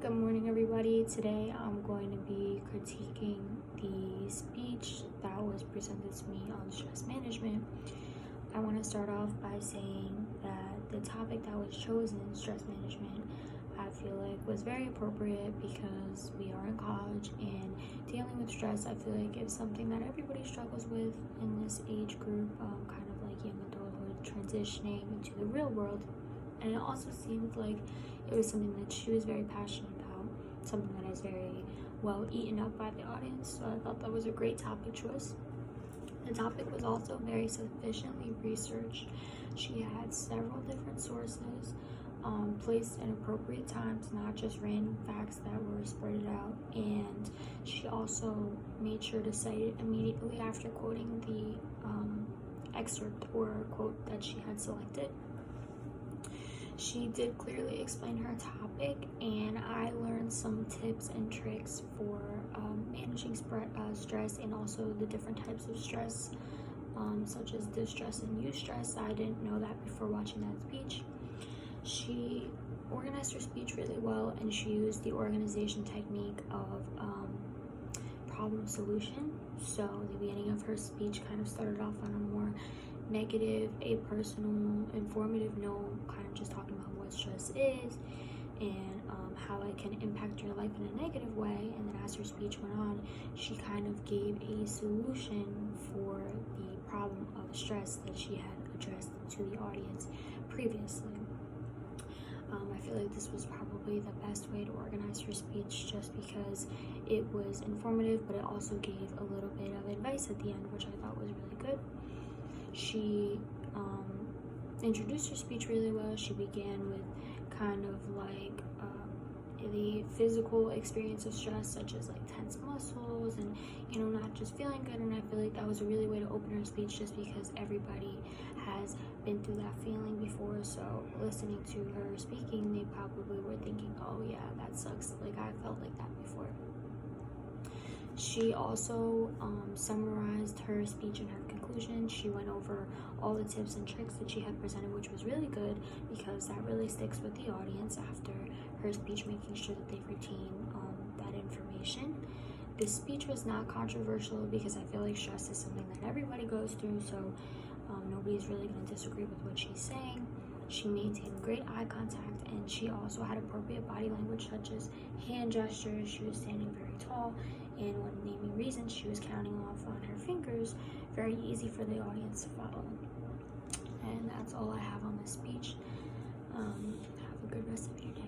Good morning, everybody. Today I'm going to be critiquing the speech that was presented to me on stress management. I want to start off by saying that the topic that was chosen, stress management, I feel like was very appropriate because we are in college and dealing with stress, I feel like is something that everybody struggles with in this age group, kind of like young adulthood, transitioning into the real world. And it also seemed like it was something that she was very passionate about, something that is very well eaten up by the audience. So I thought that was a great topic choice. The topic was also very sufficiently researched. She had several different sources placed in appropriate times, not just random facts that were spread out. And she also made sure to cite it immediately after quoting the excerpt or quote that she had selected. She did clearly explain her topic, and I learned some tips and tricks for managing stress and also the different types of stress, such as distress and eustress. I didn't know that before watching that speech. She organized her speech really well, and she used the organization technique of problem solution. So the beginning of her speech kind of started off on a more negative, apersonal, informative note, kind of just talking about what stress is and how it can impact your life in a negative way. And then as her speech went on, she kind of gave a solution for the problem of stress that she had addressed to the audience previously. I feel like this was probably the best way to organize her speech just because it was informative, but it also gave a little bit of advice at the end, which I thought was really good. She introduced her speech really well. She began with kind of like the physical experience of stress, such as like tense muscles and not just feeling good. And I feel like that was a really way to open her speech just because everybody has been through that feeling before. So listening to her speaking, they probably were thinking, oh yeah, that sucks, like I felt like that before. She also summarized her speech in her conclusion. She went over all the tips and tricks that she had presented, which was really good because that really sticks with the audience after her speech, making sure that they retain that information. The speech was not controversial because I feel like stress is something that everybody goes through, so nobody's really going to disagree with what she's saying. She maintained great eye contact, and she also had appropriate body language such as hand gestures. She was standing very tall, and when naming reasons, she was counting off on her fingers, very easy for the audience to follow. And that's all I have on this speech. Have a good rest of your day.